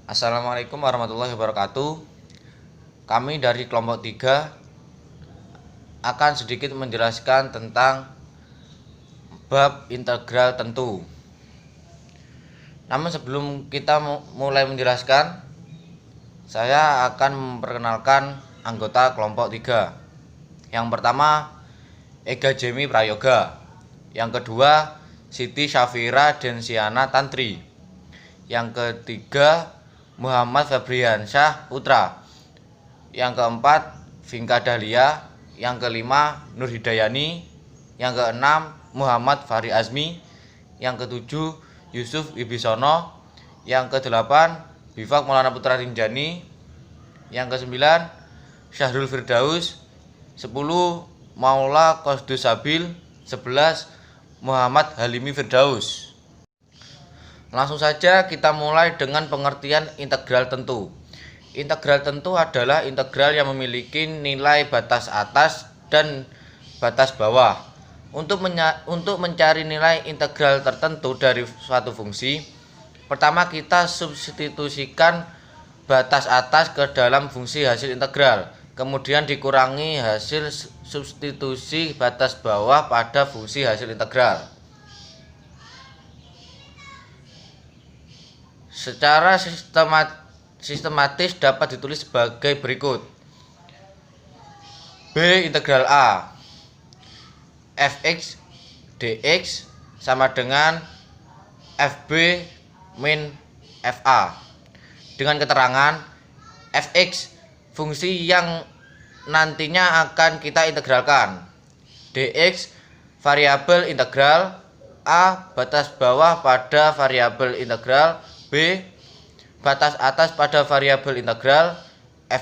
Assalamualaikum warahmatullahi wabarakatuh. Kami dari kelompok 3 akan sedikit menjelaskan tentang bab integral tentu. Namun sebelum kita mulai menjelaskan, saya akan memperkenalkan anggota kelompok 3. Yang pertama, Ega Jemi Prayoga. Yang kedua, Siti Syafira Densiana Tantri. Yang ketiga, Muhammad Febriansyah Putra. Yang keempat, Vinka Dahlia. Yang kelima, Nur Hidayani. Yang keenam, Muhammad Fahri Azmi. Yang ketujuh, Yusuf Ibisono. Yang kedelapan, Bifak Maulana Putra Rinjani. Yang kesembilan, Syahrul Firdaus. 10, Maula Qasdus Sabil. 11, Muhammad Halimi Firdaus. Langsung saja kita mulai dengan pengertian integral tentu. Integral tentu adalah integral yang memiliki nilai batas atas dan batas bawah. Untuk mencari nilai integral tertentu dari suatu fungsi, pertama kita substitusikan batas atas ke dalam fungsi hasil integral, kemudian dikurangi hasil substitusi batas bawah pada fungsi hasil integral. Secara sistematis dapat ditulis sebagai berikut. B integral A fx dx sama dengan fb min fa. Dengan keterangan fx fungsi yang nantinya akan kita integralkan, dx variabel integral, a batas bawah pada variabel integral, b batas atas pada variabel integral,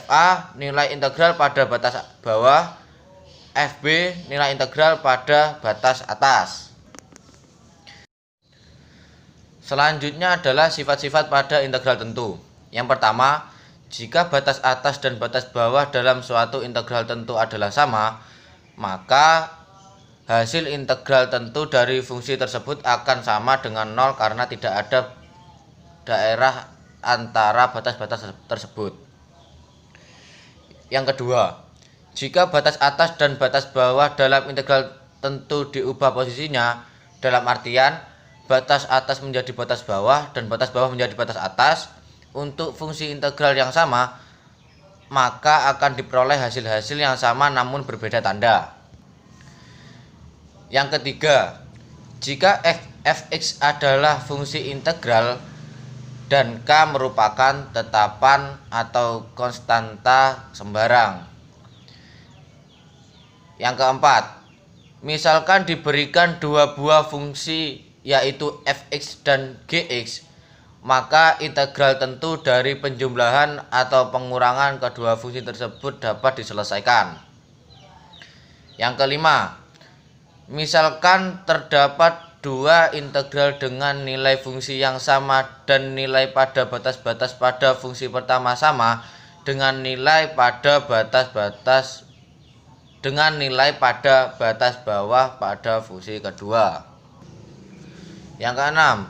fa nilai integral pada batas bawah, fb nilai integral pada batas atas. Selanjutnya adalah sifat-sifat pada integral tentu. Yang pertama, jika batas atas dan batas bawah dalam suatu integral tentu adalah sama, maka hasil integral tentu dari fungsi tersebut akan sama dengan 0 karena tidak ada daerah antara batas-batas tersebut. Yang kedua, jika batas atas dan batas bawah dalam integral tentu diubah posisinya, dalam artian batas atas menjadi batas bawah dan batas bawah menjadi batas atas untuk fungsi integral yang sama, maka akan diperoleh hasil-hasil yang sama namun berbeda tanda. Yang ketiga, jika fx adalah fungsi integral dan k merupakan tetapan atau konstanta sembarang. Yang keempat, misalkan diberikan dua buah fungsi yaitu fx dan gx, maka integral tentu dari penjumlahan atau pengurangan kedua fungsi tersebut dapat diselesaikan. Yang kelima, misalkan terdapat dua integral dengan nilai fungsi yang sama dan nilai pada batas-batas pada fungsi pertama sama dengan nilai pada batas bawah pada fungsi kedua. Yang keenam,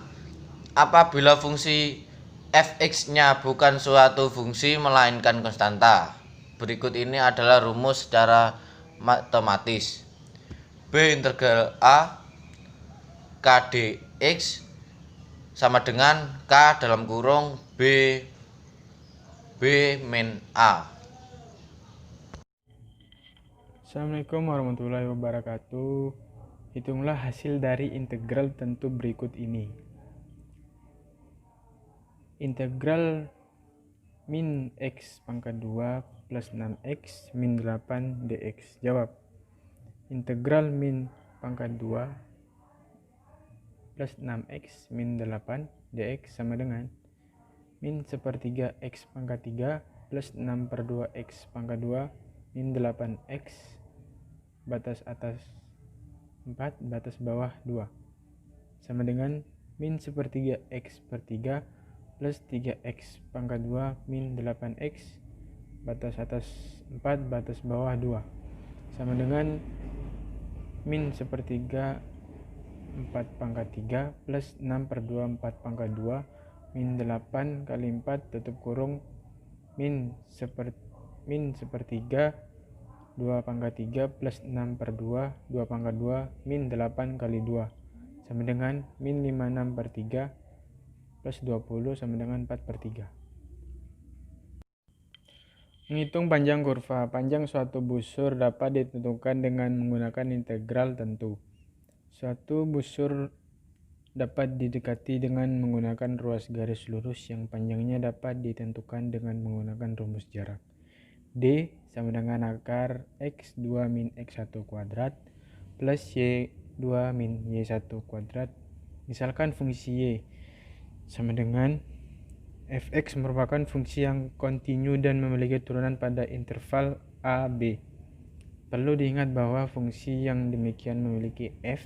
apabila fungsi fx-nya bukan suatu fungsi melainkan konstanta. Berikut ini adalah rumus secara matematis. B integral A k dx sama dengan k dalam kurung b min a. Assalamualaikum warahmatullahi wabarakatuh. Hitunglah hasil dari integral tentu berikut ini. Integral min x pangkat 2 plus 6x min 8 dx. Jawab. Integral min pangkat 2 plus 6x min 8 dx sama dengan min sepertiga x pangkat 3 plus 6/2 x pangkat 2 min 8x batas atas 4 batas bawah 2 sama dengan min sepertiga x per 3 plus 3x pangkat 2 min 8x batas atas 4 batas bawah 2 sama dengan min sepertiga 4 pangkat 3 plus 6/2 4 pangkat 2 min 8 kali 4 tutup kurung min sepertiga 2 pangkat 3 plus 6 per 2 pangkat 2 min 8 kali 2 sama dengan min 56 per 3 plus 20 sama dengan 4 per 3. Menghitung panjang kurva. Panjang suatu busur dapat ditentukan dengan menggunakan integral tentu. Suatu busur dapat didekati dengan menggunakan ruas garis lurus yang panjangnya dapat ditentukan dengan menggunakan rumus jarak. D sama dengan akar X2 min X1 kuadrat plus Y2 min Y1 kuadrat. Misalkan fungsi Y sama dengan fx merupakan fungsi yang kontinu dan memiliki turunan pada interval a, b. Perlu diingat bahwa fungsi yang demikian memiliki f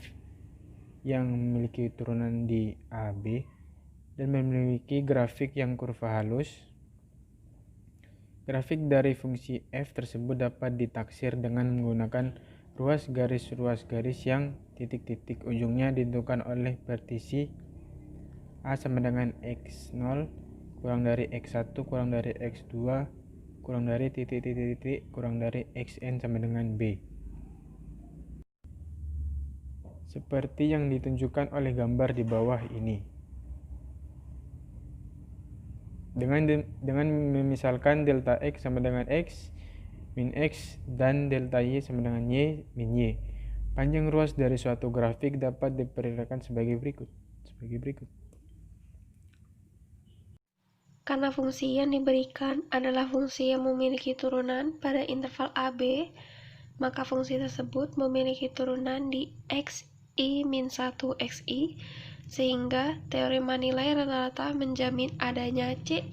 yang memiliki turunan di a, b dan memiliki grafik yang kurva halus. Grafik dari fungsi f tersebut dapat ditaksir dengan menggunakan ruas garis yang titik-titik ujungnya ditentukan oleh partisi a sama dengan x0 kurang dari x1 kurang dari x2 kurang dari titik-titik kurang dari xn sama dengan b. Seperti yang ditunjukkan oleh gambar di bawah ini. Dengan memisalkan delta x sama dengan x min x dan delta y sama dengan y min y. Panjang ruas dari suatu grafik dapat diperkirakan sebagai berikut. Karena fungsi yang diberikan adalah fungsi yang memiliki turunan pada interval AB, maka fungsi tersebut memiliki turunan di xi min 1 xi, sehingga teorema nilai rata-rata menjamin adanya ci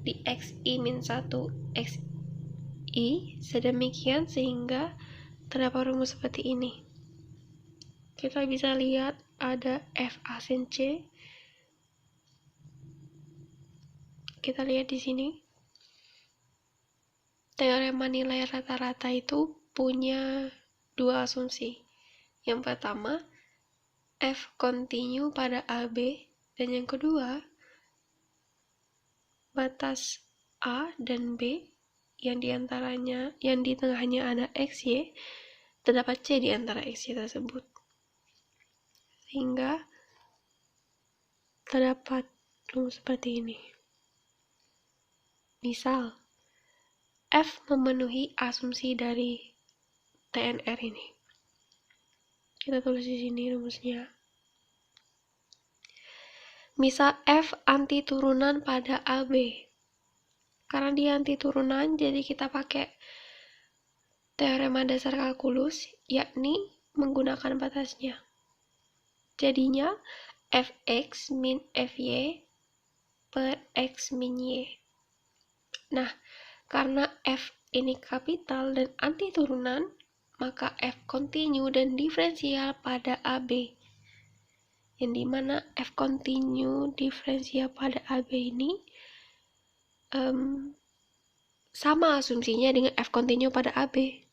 di xi min 1 xi, sedemikian sehingga terdapat rumus seperti ini. Kita bisa lihat ada f a sin c. Kita lihat di sini. Teorema nilai rata-rata itu punya dua asumsi. Yang pertama, f kontinu pada AB, dan yang kedua, batas A dan B yang di tengahnya ada XY, terdapat C di antara XY tersebut. Sehingga terdapat rumus seperti ini. Misal, F memenuhi asumsi dari TNR ini. Kita tulis di sini rumusnya. Misal F anti turunan pada AB. Karena dia anti turunan, jadi kita pakai teorema dasar kalkulus, yakni menggunakan batasnya. Jadinya Fx min Fy per X min Y. Nah, karena F ini kapital dan anti turunan, maka F kontinu dan diferensial pada AB. Yang dimana F kontinu diferensial pada AB ini sama asumsinya dengan F kontinu pada AB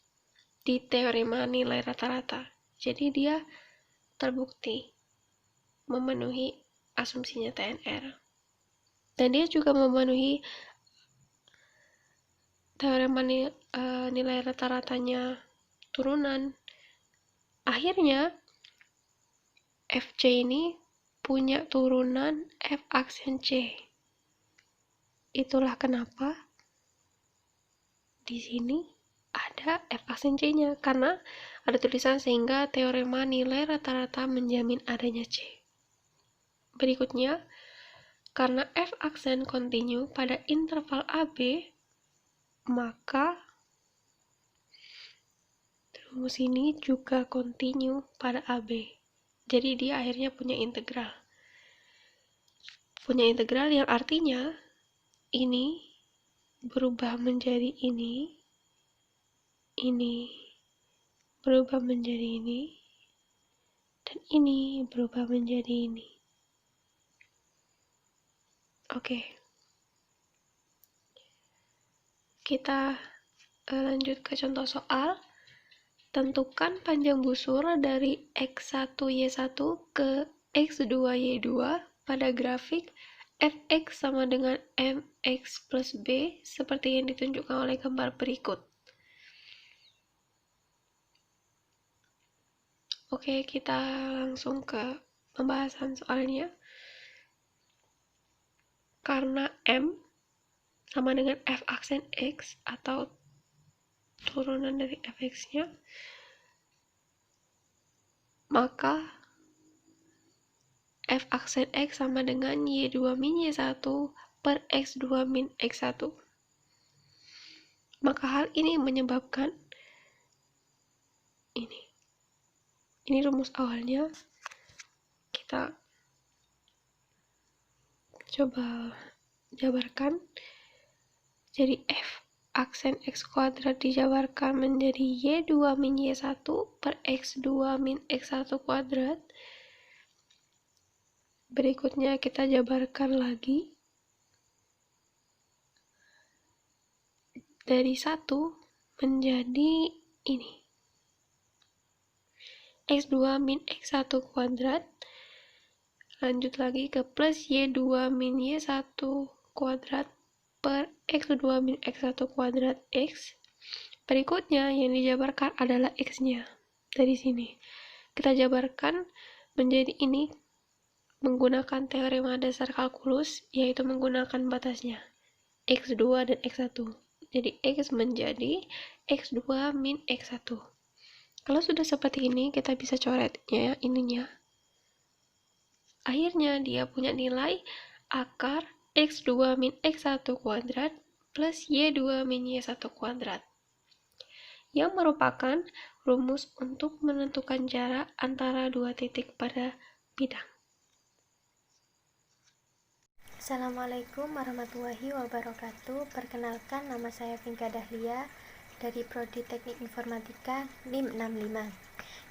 di teorema nilai rata-rata. Jadi dia terbukti memenuhi asumsinya TNR. Dan dia juga memenuhi teorema nilai rata-ratanya turunan. Akhirnya FC ini punya turunan F aksen C. Itulah kenapa di sini ada F aksen C-nya, karena ada tulisan sehingga teorema nilai rata-rata menjamin adanya C. Berikutnya, karena F aksen kontinu pada interval AB, maka rumus ini juga kontinu pada AB. Jadi dia akhirnya punya integral. Punya integral yang artinya ini berubah menjadi ini berubah menjadi ini, dan ini berubah menjadi ini. Oke. Kita lanjut ke contoh soal. Tentukan panjang busur dari X1Y1 ke X2Y2 pada grafik fx sama dengan mx plus b seperti yang ditunjukkan oleh gambar berikut. Oke, kita langsung ke pembahasan soalnya. Karena M sama dengan f aksen X atau turunan dari fx-nya, maka f aksen X sama dengan y2 min y1 per x2 min x1. Maka hal ini menyebabkan ini rumus awalnya. Kita coba jabarkan. Jadi f aksen x kuadrat dijabarkan menjadi y2 min y1 per x2 min x1 kuadrat. Berikutnya kita jabarkan lagi. Dari 1 menjadi ini. x2 min x1 kuadrat. Lanjut lagi ke plus y2 min y1 kuadrat per x2 min x1 kuadrat x. Berikutnya yang dijabarkan adalah x-nya. Dari sini kita jabarkan menjadi ini menggunakan teorema dasar kalkulus, yaitu menggunakan batasnya x2 dan x1. Jadi x menjadi x2 min x1. Kalau sudah seperti ini, kita bisa coretnya ininya. Akhirnya dia punya nilai akar x2 min x1 kuadrat plus y2 min y1 kuadrat, yang merupakan rumus untuk menentukan jarak antara dua titik pada bidang. Assalamualaikum warahmatullahi wabarakatuh. Perkenalkan, nama saya Vinka Dahlia dari Prodi Teknik Informatika NIM 65.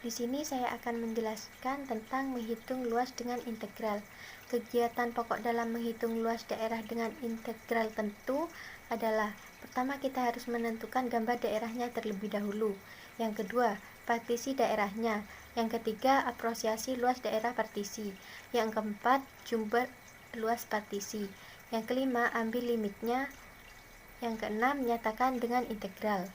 Di sini saya akan menjelaskan tentang menghitung luas dengan integral. Kegiatan pokok dalam menghitung luas daerah dengan integral tentu adalah: pertama, kita harus menentukan gambar daerahnya terlebih dahulu. Yang kedua, partisi daerahnya. Yang ketiga, apresiasi luas daerah partisi. Yang keempat, jumlah luas partisi. Yang kelima, ambil limitnya. Yang keenam, nyatakan dengan integral.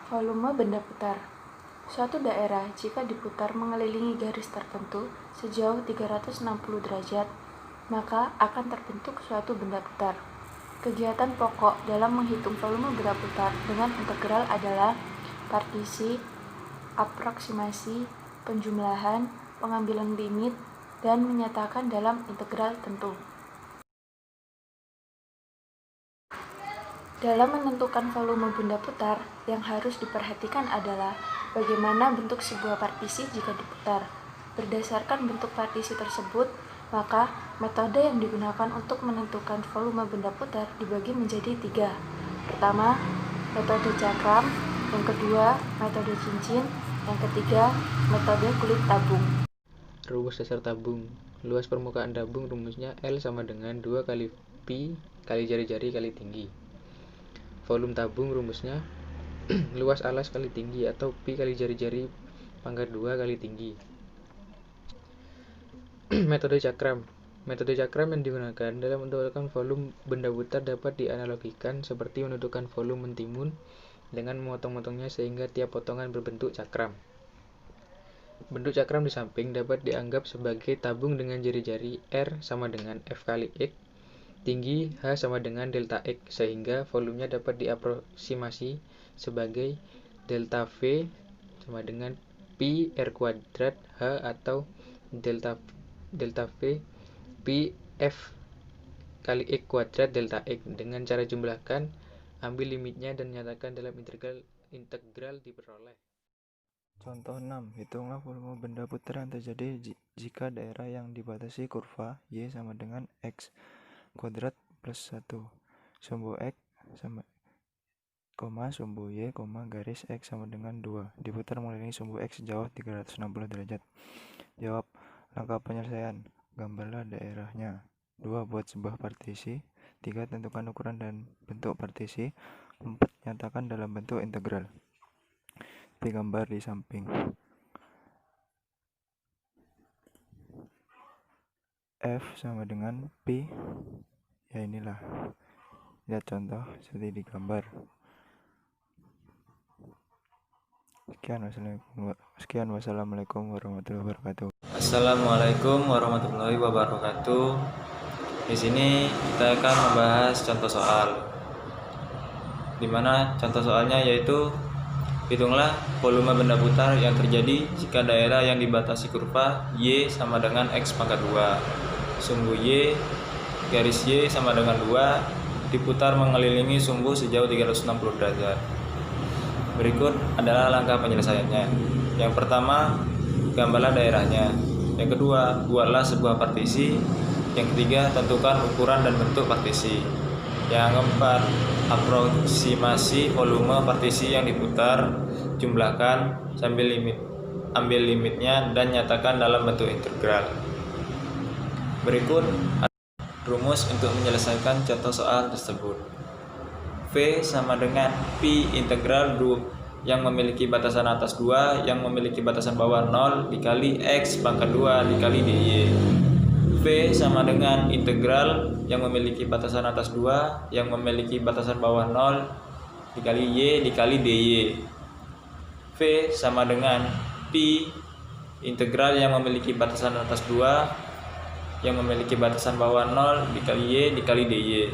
Volume benda putar. Suatu daerah jika diputar mengelilingi garis tertentu sejauh 360 derajat, maka akan terbentuk suatu benda putar. Kegiatan pokok dalam menghitung volume benda putar dengan integral adalah partisi, aproksimasi, penjumlahan, pengambilan limit, dan menyatakan dalam integral tentu. Dalam menentukan volume benda putar, yang harus diperhatikan adalah bagaimana bentuk sebuah partisi jika diputar. Berdasarkan bentuk partisi tersebut, maka metode yang digunakan untuk menentukan volume benda putar dibagi menjadi 3. Pertama, metode cakram. Yang kedua, metode cincin. Yang ketiga, metode kulit tabung. Rumus dasar tabung. Luas permukaan tabung rumusnya L sama dengan 2 kali pi kali jari-jari kali tinggi. Volume tabung rumusnya luas alas kali tinggi atau pi kali jari-jari pangkat 2 kali tinggi. Metode cakram. Metode cakram yang digunakan dalam menentukan volume benda putar dapat dianalogikan seperti menentukan volume mentimun dengan memotong-motongnya sehingga tiap potongan berbentuk cakram. Bentuk cakram di samping dapat dianggap sebagai tabung dengan jari-jari R sama dengan F kali X, tinggi H sama dengan delta X, sehingga volumenya dapat diaproksimasi sebagai delta V sama dengan pi R kuadrat H atau delta V pi F kali X kuadrat delta X. Dengan cara jumlahkan, ambil limitnya dan nyatakan dalam integral diperoleh. Contoh 6. Hitunglah volume benda putar yang terjadi jika daerah yang dibatasi kurva Y sama dengan X kuadrat plus 1. Sumbu X sama sumbu Y, garis X sama dengan 2. Diputar mengelilingi sumbu X sejauh 360 derajat. Jawab. Langkah penyelesaian. Gambarlah daerahnya. 2. Buat sebuah partisi. 3. Tentukan ukuran dan bentuk partisi. 4. nyatakan dalam bentuk integral. Digambar di samping. F sama dengan P. Ya inilah. Lihat contoh seperti digambar. Sekian, wassalamualaikum warahmatullahi wabarakatuh. Assalamualaikum warahmatullahi wabarakatuh. Di sini kita akan membahas contoh soal. Di mana contoh soalnya yaitu hitunglah volume benda putar yang terjadi jika daerah yang dibatasi kurva Y sama dengan X pangkat 2. Sumbu Y garis Y sama dengan 2 diputar mengelilingi sumbu sejauh 360 derajat. Berikut adalah langkah penyelesaiannya. Yang pertama, gambarlah daerahnya. Yang kedua, buatlah sebuah partisi. Yang ketiga, tentukan ukuran dan bentuk partisi. Yang keempat, aproksimasi volume partisi yang diputar, jumlahkan sambil ambil limitnya dan nyatakan dalam bentuk integral. Berikut rumus untuk menyelesaikan contoh soal tersebut. V sama dengan Pi integral yang memiliki batasan atas 2 yang memiliki batasan bawah 0 dikali X pangkat 2 dikali DY. V sama dengan integral yang memiliki batasan atas 2 yang memiliki batasan bawah 0 dikali Y dikali DY. V sama dengan Pi integral yang memiliki batasan atas 2 yang memiliki batasan bawah 0 dikali Y dikali DY.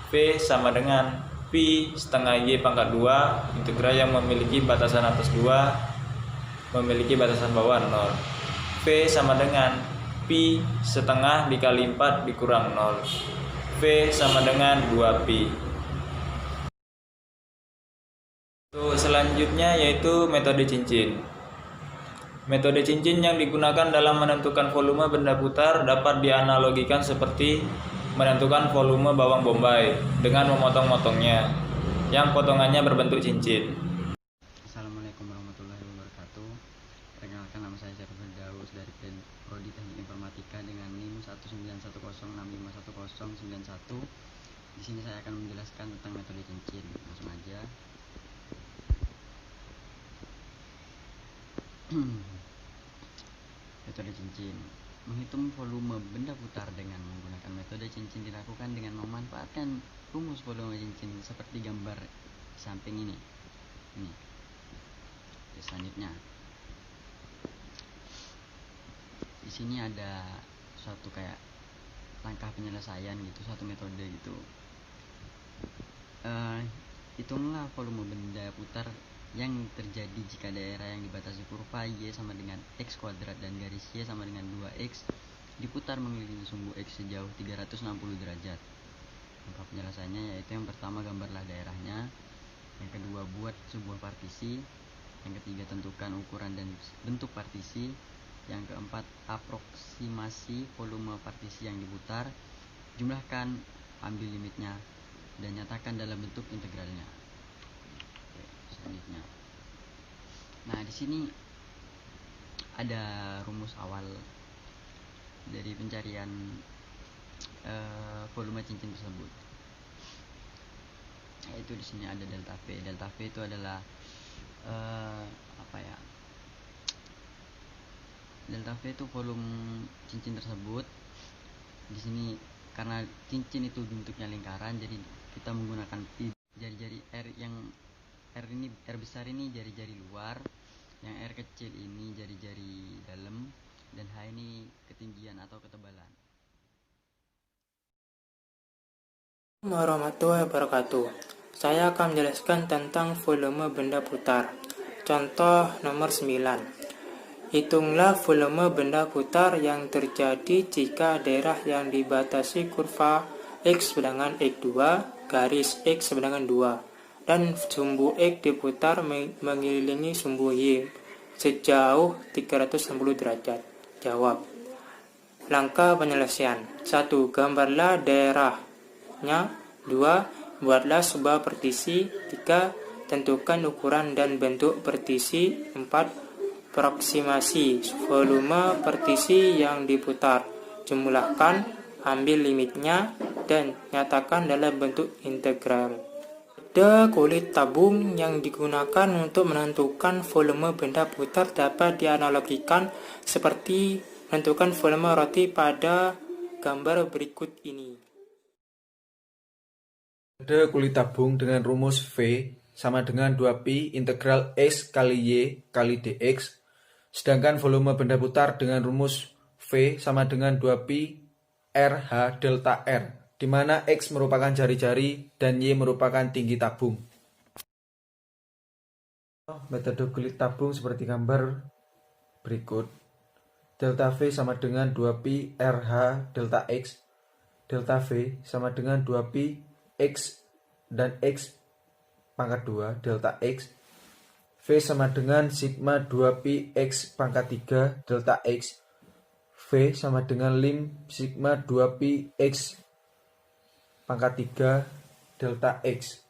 V sama dengan Pi setengah Y pangkat 2 integral yang memiliki batasan atas 2 memiliki batasan bawah 0. V sama dengan Pi setengah dikali 4 dikurang 0. V sama dengan 2Pi. Untuk selanjutnya yaitu metode cincin. Metode cincin yang digunakan dalam menentukan volume benda putar dapat dianalogikan seperti menentukan volume bawang bombay dengan memotong-motongnya yang potongannya berbentuk cincin. Assalamualaikum warahmatullahi wabarakatuh. Perkenalkan, nama saya Syarif Firdaus dari Prodi Teknik Informatika dengan NIM 19106511091. Di sini saya akan menjelaskan tentang metode cincin. Langsung aja. Metode cincin. Menghitung volume benda putar dengan menggunakan metode cincin dilakukan dengan memanfaatkan rumus volume cincin seperti gambar samping ini. Selanjutnya, di sini ada suatu kayak langkah penyelesaian gitu, suatu metode gitu. Hitunglah volume benda putar yang terjadi jika daerah yang dibatasi kurva Y sama dengan X kuadrat dan garis Y sama dengan 2X diputar mengelilingi sumbu X sejauh 360 derajat. Langkah penyelesaiannya yaitu yang pertama, gambarlah daerahnya. Yang kedua, buat sebuah partisi. Yang ketiga, tentukan ukuran dan bentuk partisi. Yang keempat, aproksimasi volume partisi yang diputar, jumlahkan, ambil limitnya, dan nyatakan dalam bentuk integralnya. Selanjutnya, nah di sini ada rumus awal dari pencarian volume cincin tersebut, yaitu di sini ada delta V. Delta V itu adalah delta V itu volume cincin tersebut. Di sini karena cincin itu bentuknya lingkaran, jadi kita menggunakan jari-jari R yang R besar ini jari-jari luar, yang R kecil ini jari-jari dalam, dan H ini ketinggian atau ketebalan. Warahmatullahi wabarakatuh. Saya akan menjelaskan tentang volume benda putar. Contoh nomor 9. Hitunglah volume benda putar yang terjadi jika daerah yang dibatasi kurva X dengan X2 garis X dengan 2 dan sumbu X diputar mengelilingi sumbu Y sejauh 360 derajat. Jawab. Langkah penyelesaian. 1. Gambarlah daerahnya. 2. Buatlah sebuah partisi. 3. Tentukan ukuran dan bentuk partisi. 4. Aproksimasi volume partisi yang diputar. Jumlahkan, ambil limitnya, dan nyatakan dalam bentuk integral. Metode kulit tabung yang digunakan untuk menentukan volume benda putar dapat dianalogikan seperti menentukan volume roti pada gambar berikut ini. Metode kulit tabung dengan rumus V sama dengan 2pi integral X kali Y kali dx, sedangkan volume benda putar dengan rumus V sama dengan 2pi RH delta R, di mana X merupakan jari-jari dan Y merupakan tinggi tabung. Metode kulit tabung seperti gambar berikut. Delta V sama dengan 2pi RH delta X. Delta V sama dengan 2pi X dan X pangkat 2 delta X. V sama dengan sigma 2pi X pangkat 3 delta X. V sama dengan lim sigma 2pi X pangkat 3 delta X.